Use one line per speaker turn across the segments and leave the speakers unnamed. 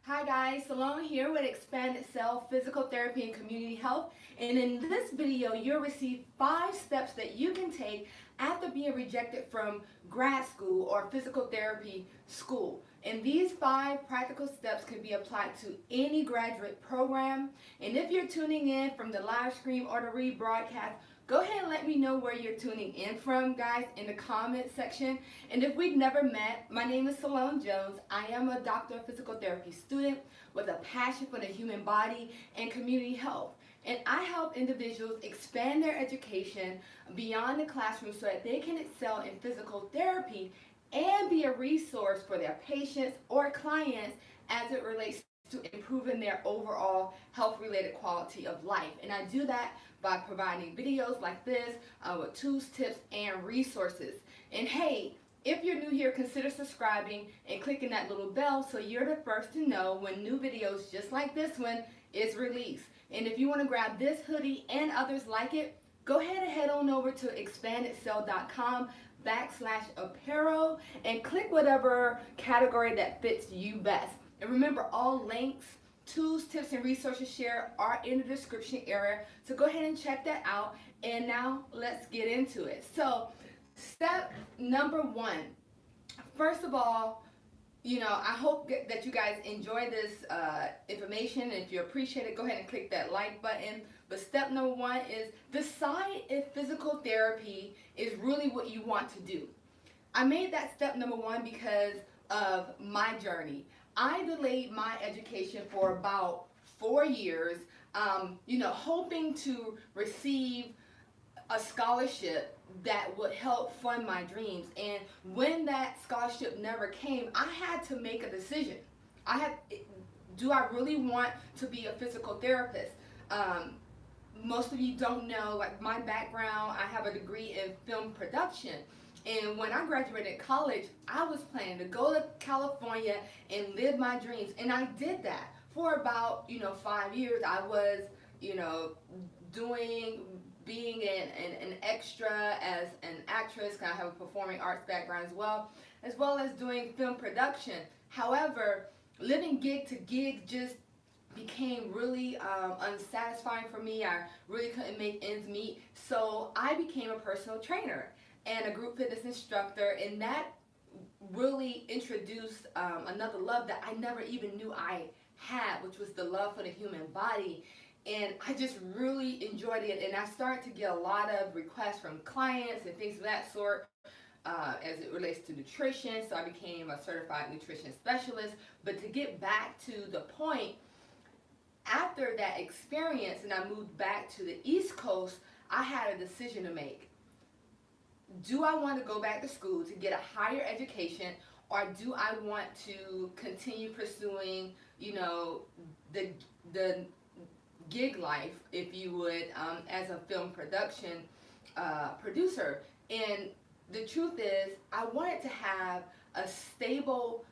Hi guys, Salone here with Expanded Self Physical Therapy and Community Health, and in this video you'll receive 5 steps that you can take after being rejected from grad school or physical therapy school. And these 5 practical steps can be applied to any graduate program. And if you're tuning in from the live stream or the rebroadcast, go ahead and let me know where you're tuning in from, guys, in the comment section. And if we've never met, my name is Salone Jones. I am a doctor of physical therapy student with a passion for the human body and community health. And I help individuals expand their education beyond the classroom so that they can excel in physical therapy and be a resource for their patients or clients as it relates to improving their overall health-related quality of life. And I do that by providing videos like this with tools, tips, and resources. And hey, if you're new here, consider subscribing and clicking that little bell so you're the first to know when new videos just like this one is released. And if you want to grab this hoodie and others like it, go ahead and head on over to expandedcell.com/apparel and click whatever category that fits you best. And remember, all links, tools, tips, and resources shared are in the description area. So go ahead and check that out. And now let's get into it. So step number 1. First of all, I hope that you guys enjoy this information. If you appreciate it, go ahead and click that like button. But step number 1 is decide if physical therapy is really what you want to do. I made that step number 1 because of my journey. I delayed my education for about 4 years, hoping to receive a scholarship that would help fund my dreams. And when that scholarship never came, I had to make a decision. Do I really want to be a physical therapist? Most of you don't know, like my background, I have a degree in film production. And when I graduated college, I was planning to go to California and live my dreams. And I did that for about, 5 years. I was, being an extra as an actress. I have a performing arts background as well as doing film production. However, living gig to gig just became really unsatisfying for me. I really couldn't make ends meet. So I became a personal trainer and a group fitness instructor, and that really introduced another love that I never even knew I had, which was the love for the human body. And I just really enjoyed it, and I started to get a lot of requests from clients and things of that sort as it relates to nutrition. So I became a certified nutrition specialist. But to get back to the point, after that experience and I moved back to the East Coast, I had a decision to make. Do I want to go back to school to get a higher education, or do I want to continue pursuing, the gig life, if you would, as a film production producer? And the truth is, I wanted to have a stable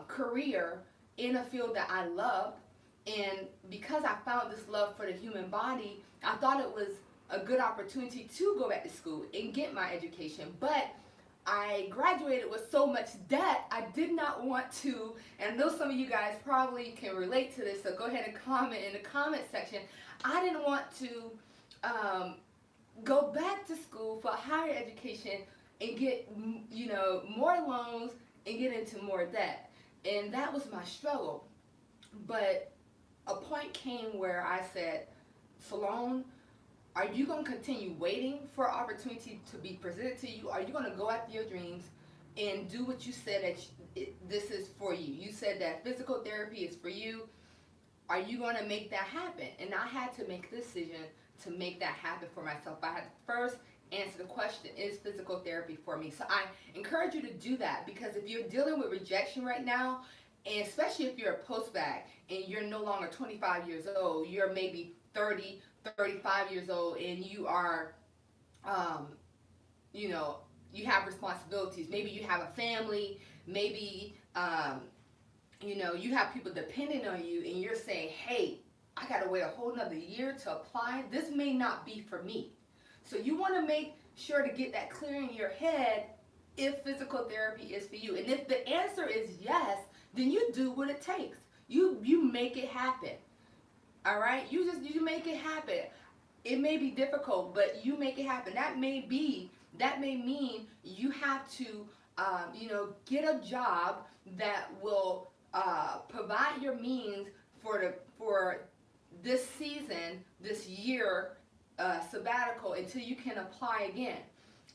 career in a field that I loved. And because I found this love for the human body, I thought it was a good opportunity to go back to school and get my education. But I graduated with so much debt, I did not want to, and I know some of you guys probably can relate to this, so go ahead and comment in the comment section. I didn't want to go back to school for higher education and get, more loans and get into more debt. And that was my struggle. But a point came where I said, Salone, are you going to continue waiting for an opportunity to be presented to you? Are you going to go after your dreams and do what you said that this is for you? You said that physical therapy is for you. Are you going to make that happen? And I had to make a decision to make that happen for myself. I had to first answer the question, is physical therapy for me? So I encourage you to do that, because if you're dealing with rejection right now, and especially if you're a post-bac and you're no longer 25 years old, you're maybe 30, 35 years old, and you are, you have responsibilities. Maybe you have a family, maybe, you have people depending on you, and you're saying, hey, I got to wait a whole nother year to apply. This may not be for me. So you want to make sure to get that clear in your head if physical therapy is for you. And if the answer is yes, then you do what it takes. You make it happen. All right, you make it happen. It may be difficult, but you make it happen. That may mean you have to get a job that will provide your means for this season, this year sabbatical until you can apply again.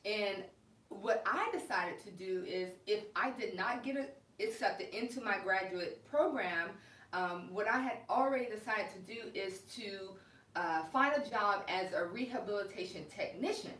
And what I decided to do is, if I did not get accepted into my graduate program, what I had already decided to do is to find a job as a rehabilitation technician,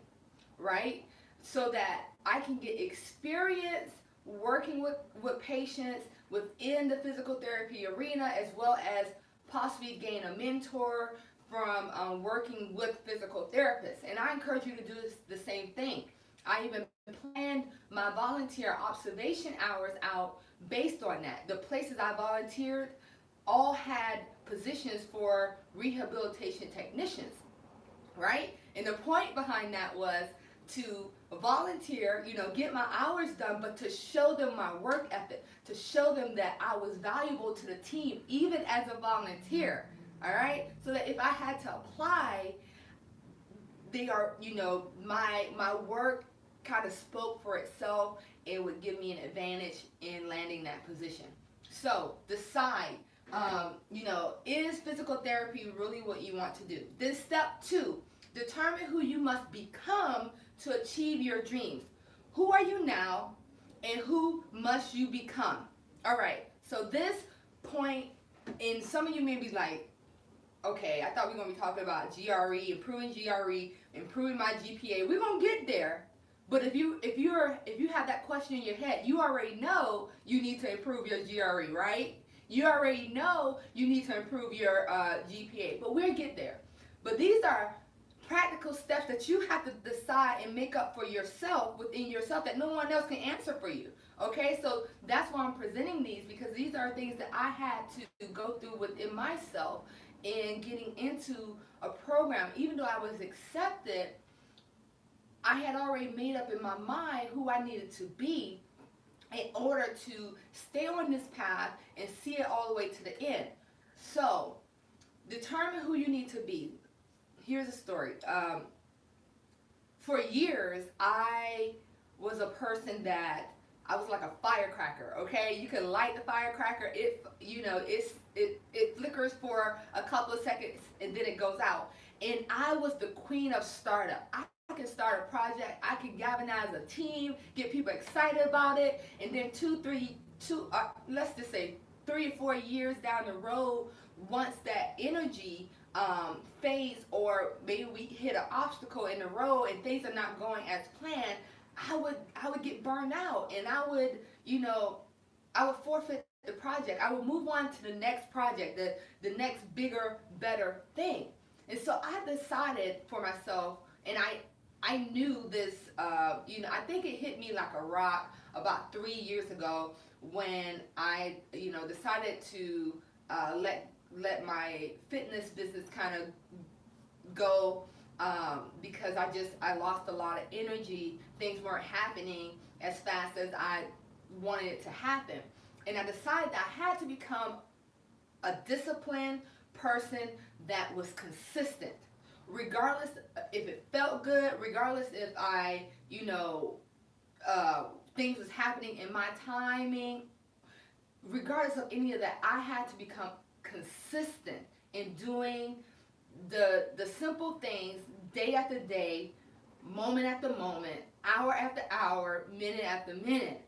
right? So that I can get experience working with patients within the physical therapy arena, as well as possibly gain a mentor from working with physical therapists. And I encourage you to do the same thing. I even planned my volunteer observation hours out based on that. The places I volunteered all had positions for rehabilitation technicians, right? And the point behind that was to volunteer, get my hours done, but to show them my work ethic, to show them that I was valuable to the team, even as a volunteer, all right? So that if I had to apply, they are, my work kind of spoke for itself. It would give me an advantage in landing that position. So decide, is physical therapy really what you want to do? Then step 2, determine who you must become to achieve your dreams. Who are you now, and who must you become? All right, so this point, and some of you may be like, okay, I thought we were going to be talking about GRE, improving my GPA. We're going to get there. But if you have that question in your head, you already know you need to improve your GRE, right? You already know you need to improve your GPA. But we'll get there. But these are practical steps that you have to decide and make up for yourself, within yourself, that no one else can answer for you. Okay, so that's why I'm presenting these, because these are things that I had to go through within myself in getting into a program. Even though I was accepted, I had already made up in my mind who I needed to be in order to stay on this path and see it all the way to the end. So, determine who you need to be. Here's a story. For years, I was a person that I was like a firecracker. Okay, you can light the firecracker. It flickers for a couple of seconds and then it goes out. And I was the queen of startup. I can start a project. I can galvanize a team, get people excited about it, and then let's just say 3 or 4 years down the road, once that energy phase, or maybe we hit an obstacle in the road and things are not going as planned, I would get burned out, and I would forfeit the project. I would move on to the next project, the next bigger, better thing. And so I decided for myself, and I knew this, I think it hit me like a rock about 3 years ago when I, decided to let my fitness business kind of go, because I lost a lot of energy. Things weren't happening as fast as I wanted it to happen. And I decided that I had to become a disciplined person that was consistent. Regardless if it felt good, regardless if I, things was happening in my timing, regardless of any of that, I had to become consistent in doing the simple things day after day, moment after moment, hour after hour, minute after minute.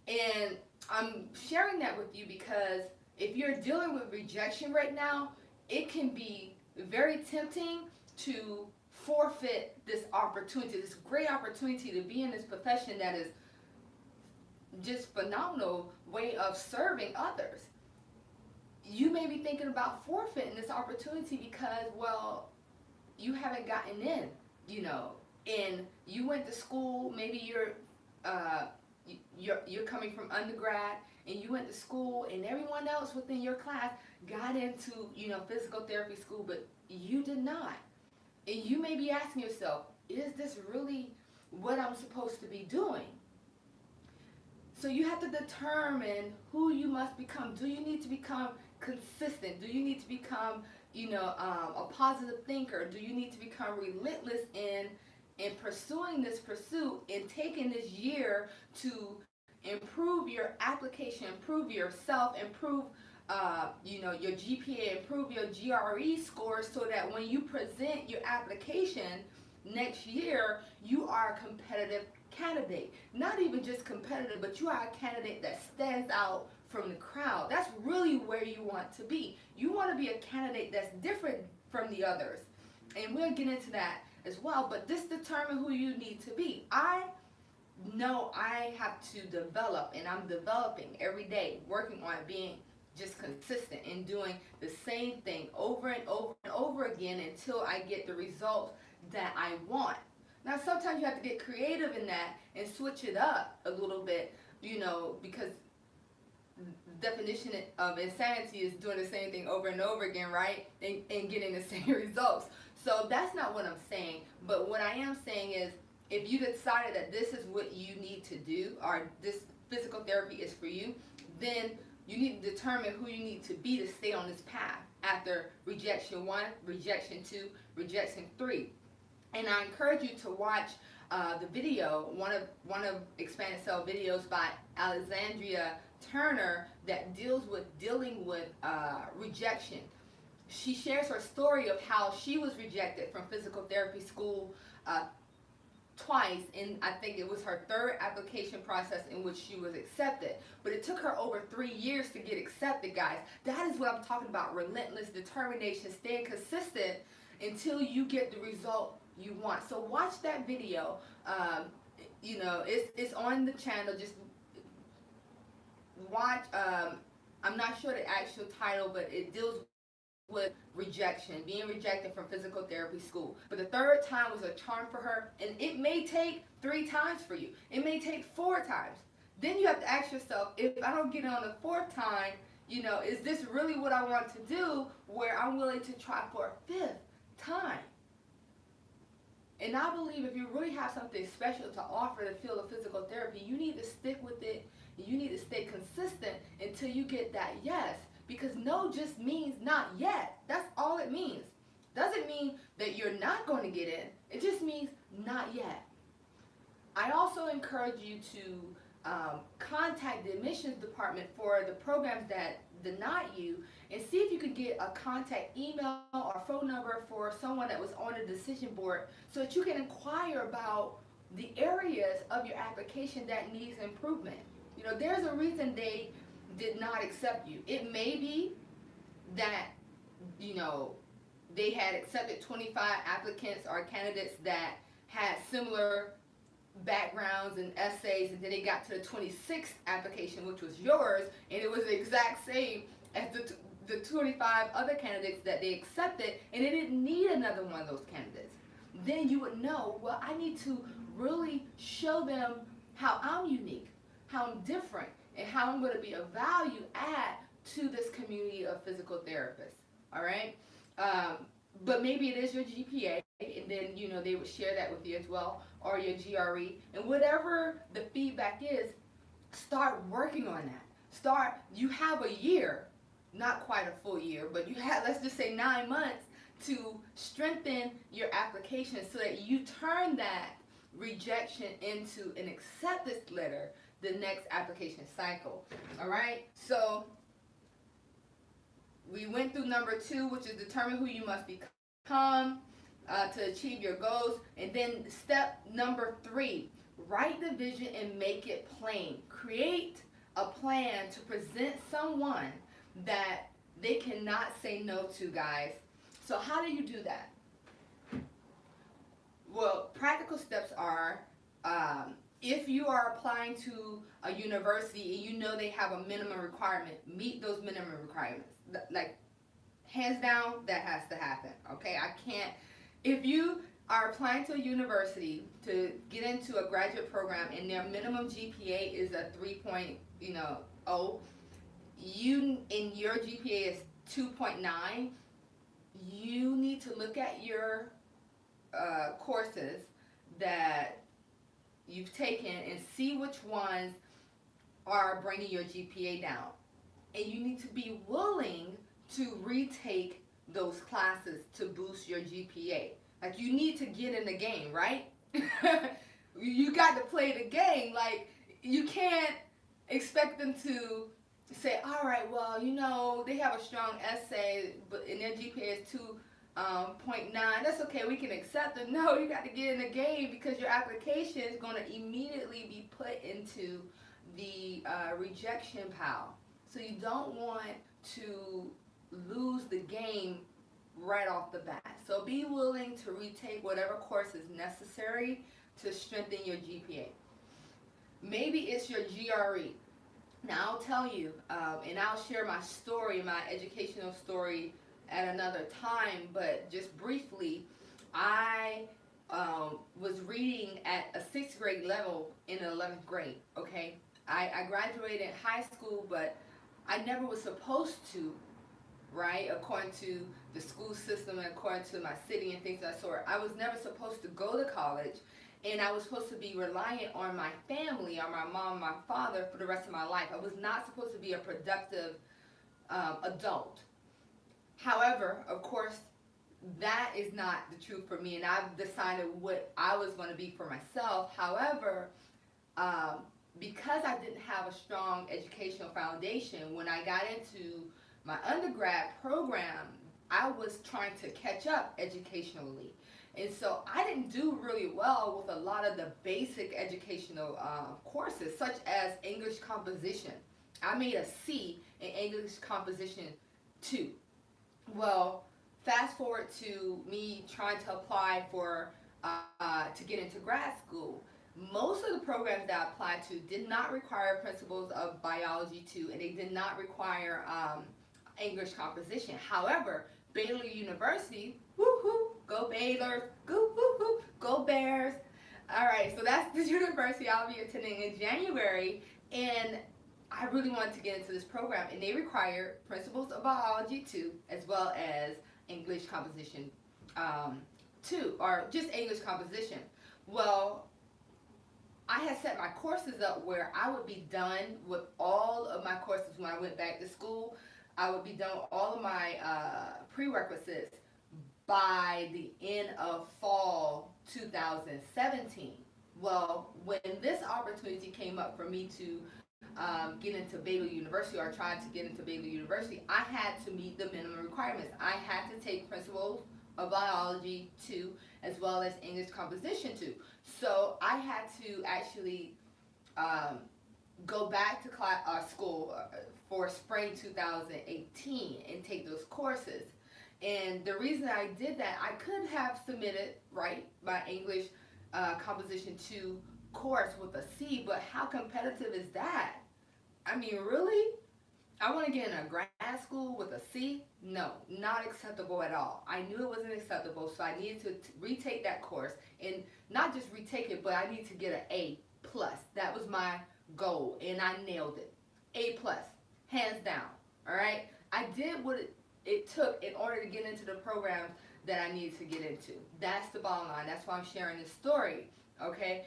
And I'm sharing that with you because if you're dealing with rejection right now, it can be very tempting to forfeit this opportunity, this great opportunity to be in this profession that is just phenomenal way of serving others. You may be thinking about forfeiting this opportunity because, well, you haven't gotten in, and you went to school. Maybe you're coming from undergrad, and you went to school, and everyone else within your class got into physical therapy school, but you did not. And you may be asking yourself, is this really what I'm supposed to be doing? So you have to determine who you must become. Do you need to become consistent? Do you need to become, a positive thinker? Do you need to become relentless in pursuing this pursuit and taking this year to improve your application, improve yourself, improve your GPA, improve your GRE scores, so that when you present your application next year, you are a competitive candidate. Not even just competitive, but you are a candidate that stands out from the crowd. That's really where you want to be. You want to be a candidate that's different from the others. And we'll get into that as well, but this determines who you need to be. I know I have to develop, and I'm developing every day, working on being just consistent in doing the same thing over and over and over again until I get the results that I want. Now, sometimes you have to get creative in that and switch it up a little bit, because the definition of insanity is doing the same thing over and over again, right? And getting the same results. So that's not what I'm saying. But what I am saying is, if you decided that this is what you need to do, or this physical therapy is for you, then you need to determine who you need to be to stay on this path after rejection 1, rejection 2, rejection 3. And I encourage you to watch the video, one of Expanded Cell videos by Alexandria Turner, that dealing with rejection. She shares her story of how she was rejected from physical therapy school twice, and I think it was her third application process in which she was accepted. But it took her over 3 years to get accepted, guys. That is what I'm talking about: relentless determination, staying consistent until you get the result you want. So watch that video. It's on the channel. Just watch. I'm not sure the actual title, but it deals with rejection, being rejected from physical therapy school. But the third time was a charm for her, and it may take 3 times for you. It may take 4 times. Then you have to ask yourself, if I don't get it on the 4th time, is this really what I want to do, where I'm willing to try for a 5th time? And I believe if you really have something special to offer the field of physical therapy, you need to stick with it. You need to stay consistent until you get that yes. Because no just means not yet. That's all it means. Doesn't mean that you're not going to get in. It just means not yet. I also encourage you to contact the admissions department for the programs that deny you, and see if you could get a contact email or phone number for someone that was on the decision board, so that you can inquire about the areas of your application that needs improvement. There's a reason they did not accept you. It may be that, they had accepted 25 applicants or candidates that had similar backgrounds and essays, and then they got to the 26th application, which was yours, and it was the exact same as the 25 other candidates that they accepted, and they didn't need another one of those candidates. Then you would know, well, I need to really show them how I'm unique, how I'm different, and how I'm going to be a value add to this community of physical therapists. All right? But maybe it is your GPA, and then, they would share that with you as well, or your GRE. And whatever the feedback is, start working on that. You have a year, not quite a full year, but you have, let's just say 9 months, to strengthen your application so that you turn that rejection into an acceptance letter the next application cycle. All right? So we went through number 2, which is determine who you must become to achieve your goals. And then step number 3, write the vision and make it plain. Create a plan to present someone that they cannot say no to, guys. So how do you do that? Well, practical steps are, if you are applying to a university and they have a minimum requirement, meet those minimum requirements. Like, hands down, that has to happen, okay? If you are applying to a university to get into a graduate program and their minimum GPA is a 3.0, and your GPA is 2.9, you need to look at your courses that you've taken and see which ones are bringing your GPA down. and you need to be willing to retake those classes to boost your GPA. Like, you need to get in the game, right? You got to play the game. Like, you can't expect them to say, all right, well, they have a strong essay, but and their GPA is 2.9. That's okay, we can accept it. No, you got to get in the game, because your application is going to immediately be put into the rejection pile. So you don't want to lose the game right off the bat. So be willing to retake whatever course is necessary to strengthen your GPA. Maybe it's your GRE. Now, I'll tell you, and I'll share my story, my educational story, at another time, but just briefly, I was reading at a 6th grade level in 11th grade, okay? I graduated high school, but I never was supposed to, right? According to the school system and according to my city and things of that sort. I was never supposed to go to college, and I was supposed to be reliant on my family, on my mom, my father for the rest of my life. I was not supposed to be a productive adult. However, of course, that is not the truth for me, and I've decided what I was going to be for myself. However, because I didn't have a strong educational foundation, when I got into my undergrad program, I was trying to catch up educationally. And so I didn't do really well with a lot of the basic educational courses, such as English composition. I made a C in English composition 2. Well, fast forward to me trying to apply for to get into grad school. Most of the programs that I applied to did not require principles of biology 2, and they did not require English composition. However, Baylor University, woohoo, go Baylor, go woohoo, go Bears. All right, so that's the university I'll be attending in January, and I really wanted to get into this program, and they require principles of biology 2, as well as English composition 2, or just English composition. Well, I had set my courses up where I would be done with all of my courses when I went back to school. I would be done with all of my prerequisites by the end of fall 2017. Well, when this opportunity came up for me to get into Baylor University, or tried to get into Baylor University, I had to meet the minimum requirements. I had to take principles of biology 2, as well as English composition 2. So I had to actually go back to school for spring 2018 and take those courses. And the reason I did that, I could have submitted, right, my English composition 2 course with a C, but how competitive is that? I mean, really? I want to get in a grad school with a C? No, not acceptable at all. I knew it wasn't acceptable, so I needed to retake that course, and not just retake it, but I need to get an A plus. That was my goal, and I nailed it. A plus, hands down. All right, I did what it took in order to get into the programs that I needed to get into. That's the bottom line. That's why I'm sharing this story. Okay,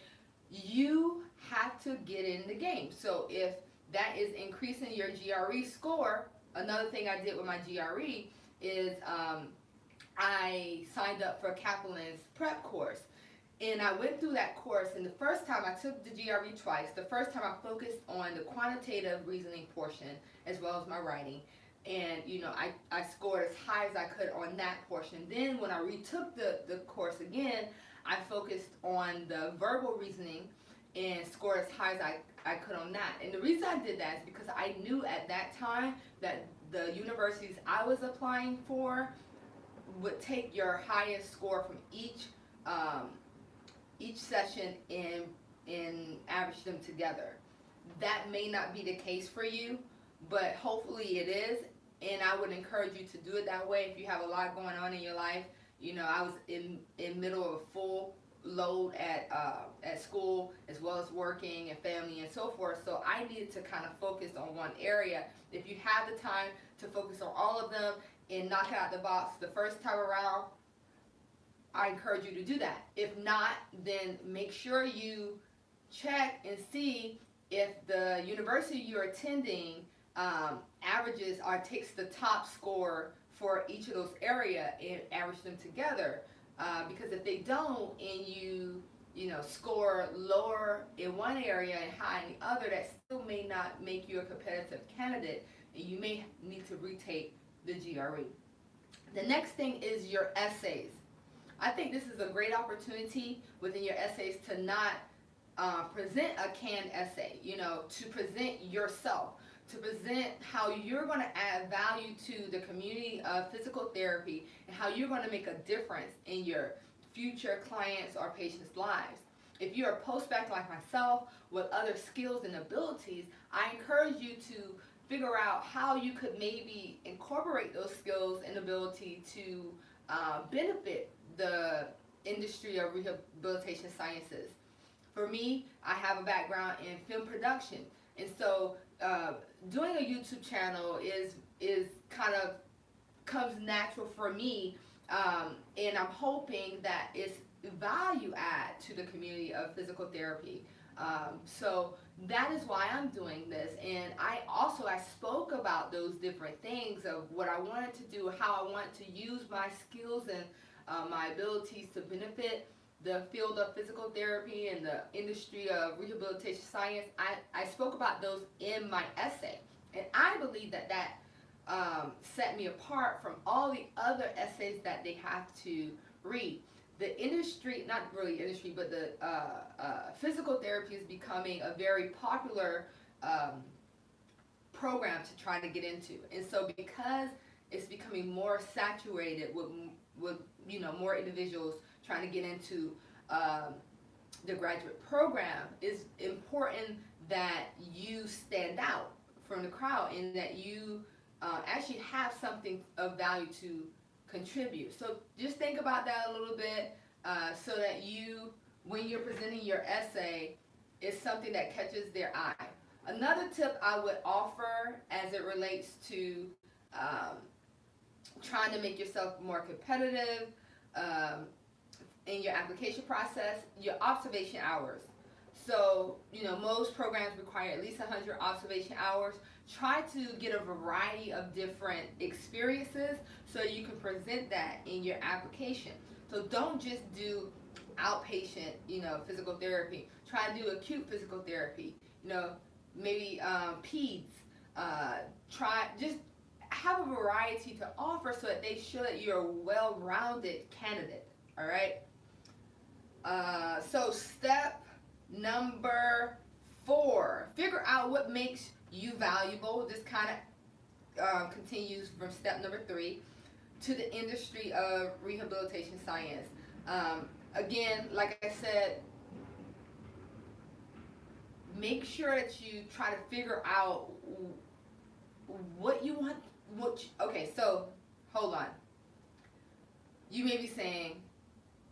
you have to get in the game. So if that is increasing your GRE score, another thing I did with my GRE is I signed up for Kaplan's prep course. And I went through that course, and the first time I took the GRE twice. The first time I focused on the quantitative reasoning portion as well as my writing. And, I scored as high as I could on that portion. Then when I retook the course again, I focused on the verbal reasoning and scored as high as I could on that. And the reason I did that is because I knew at that time that the universities I was applying for would take your highest score from each session and average them together. That may not be the case for you, but hopefully it is. And I would encourage you to do it that way if you have a lot going on in your life. I was in middle of a full load at school, as well as working and family and so forth. So I needed to kind of focus on one area. If you have the time to focus on all of them and knock it out the box the first time around, I encourage you to do that. If not, then make sure you check and see if the university you're attending averages or takes the top score for each of those area and average them together. Because if they don't, and you know, score lower in one area and high in the other, that still may not make you a competitive candidate, and you may need to retake the GRE. The next thing is your essays. I think this is a great opportunity within your essays to not present a canned essay, you know, to present yourself, to present how you're going to add value to the community of physical therapy and how you're going to make a difference in your future clients or patients' lives. If you're a post-bac like myself with other skills and abilities, I encourage you to figure out how you could maybe incorporate those skills and ability to benefit the industry of rehabilitation sciences. For me, I have a background in film production, and so doing a YouTube channel is kind of comes natural for me, and I'm hoping that it's value add to the community of physical therapy. So that is why I'm doing this, and I spoke about those different things of what I wanted to do, how I want to use my skills and my abilities to benefit the field of physical therapy and the industry of rehabilitation science. I spoke about those in my essay, and I believe that set me apart from all the other essays that they have to read. The industry, not really industry, but the physical therapy is becoming a very popular program to try to get into, and so because it's becoming more saturated with you know, more individuals trying to get into the graduate program, it's important that you stand out from the crowd and that you actually have something of value to contribute. So just think about that a little bit, so that you, when you're presenting your essay, it's something that catches their eye. Another tip I would offer as it relates to trying to make yourself more competitive in your application process, your observation hours. So, you know, most programs require at least 100 observation hours. Try to get a variety of different experiences so you can present that in your application. So don't just do outpatient, you know, physical therapy. Try to do acute physical therapy, you know, maybe peds. Just have a variety to offer so that they show that you're a well-rounded candidate, all right? So step number 4, figure out what makes you valuable. This kind of continues from step number 3 to the industry of rehabilitation science. Again, like I said, make sure that you try to figure out what you want. Okay, so hold on. You may be saying,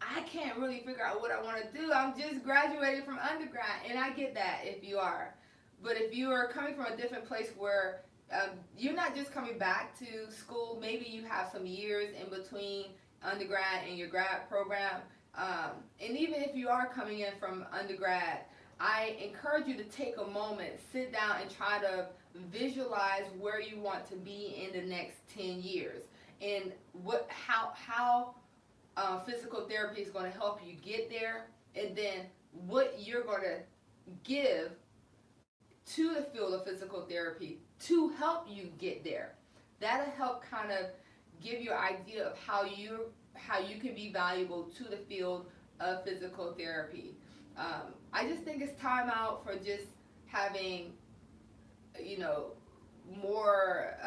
I can't really figure out what I want to do. I'm just graduated from undergrad, and I get that if you are. But if you are coming from a different place where you're not just coming back to school, maybe you have some years in between undergrad and your grad program. And even if you are coming in from undergrad, I encourage you to take a moment, sit down, and try to visualize where you want to be in the next 10 years and how physical therapy is going to help you get there, and then what you're going to give to the field of physical therapy to help you get there. That'll help kind of give you an idea of how you can be valuable to the field of physical therapy. I just think it's time out for just having, you know, more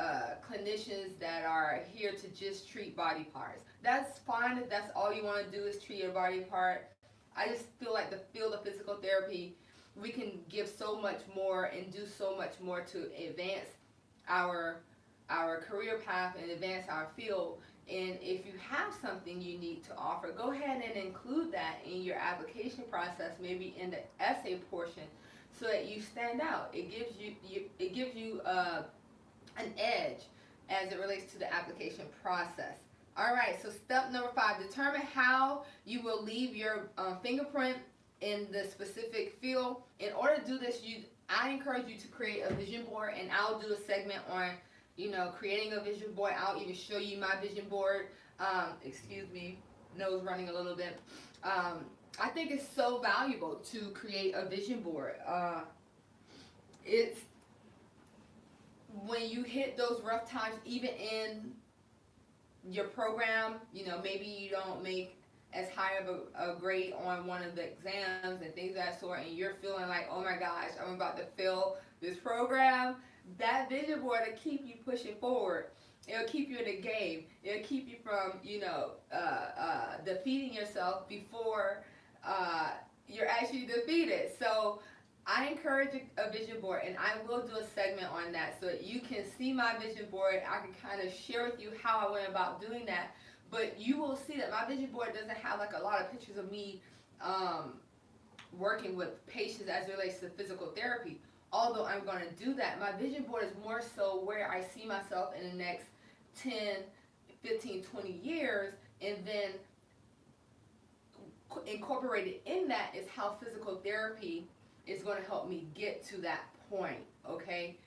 clinicians that are here to just treat body parts. That's fine if that's all you want to do is treat your body part. I just feel like the field of physical therapy, we can give so much more and do so much more to advance our career path and advance our field. And if you have something unique to offer, go ahead and include that in your application process, maybe in the essay portion, so that you stand out. It gives you an edge as it relates to the application process. All right, so step number 5, determine how you will leave your fingerprint in the specific field. In order to do this, I encourage you to create a vision board, and I'll do a segment on, creating a vision board. I'll even show you my vision board. Excuse me, nose running a little bit. I think it's so valuable to create a vision board. It's when you hit those rough times, even in your program, maybe you don't make as high of a grade on one of the exams and things of that sort, and you're feeling like, oh my gosh, I'm about to fail this program. That vision board will keep you pushing forward. It'll keep you in the game. It'll keep you from, defeating yourself before you're actually defeated. So I encourage a vision board, and I will do a segment on that so that you can see my vision board. I can kind of share with you how I went about doing that. But you will see that my vision board doesn't have like a lot of pictures of me working with patients as it relates to physical therapy. Although I'm going to do that, my vision board is more so where I see myself in the next 10, 15, 20 years, and then incorporated in that is how physical therapy is going to help me get to that point, okay?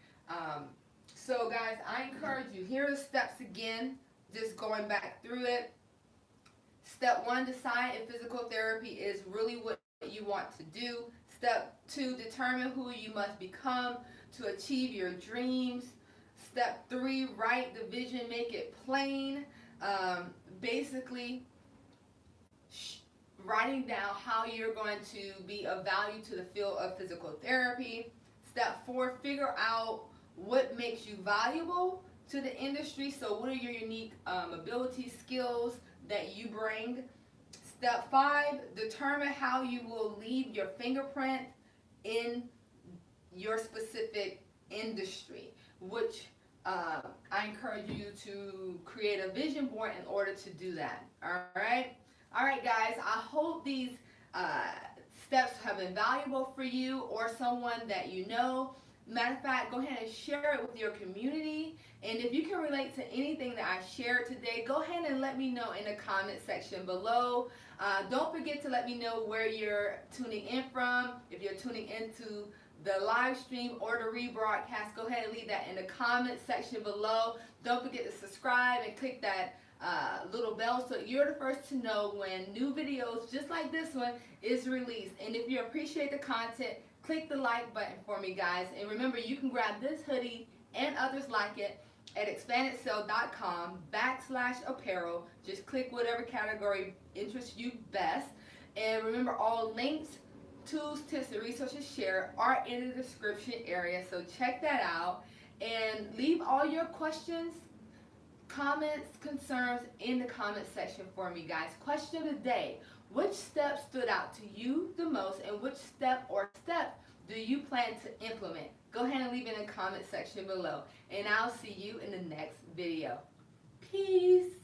So guys, I encourage you, here are the steps again, just going back through it. Step 1, decide if physical therapy is really what you want to do. Step 2, determine who you must become to achieve your dreams. Step 3, write the vision, make it plain. Basically, writing down how you're going to be of value to the field of physical therapy. Step 4, figure out what makes you valuable to the industry. So what are your unique abilities, skills that you bring? Step 5, determine how you will leave your fingerprint in your specific industry, which I encourage you to create a vision board in order to do that. All right, guys, I hope these steps have been valuable for you or someone that you know. Matter of fact, go ahead and share it with your community. And if you can relate to anything that I shared today, go ahead and let me know in the comment section below. Don't forget to let me know where you're tuning in from. If you're tuning into the live stream or the rebroadcast, go ahead and leave that in the comment section below. Don't forget to subscribe and click that little bell so you're the first to know when new videos just like this one is released. And if you appreciate the content, click the like button for me, guys. And remember, you can grab this hoodie and others like it at expandedcell.com/apparel. Just click whatever category interests you best. And remember, all links, tools, tips, and resources shared are in the description area. So check that out and leave all your questions, comments, concerns in the comment section for me, guys. Question of the day: which step stood out to you the most, and which step or steps do you plan to implement? Go ahead and leave it in the comment section below, and I'll see you in the next video. Peace.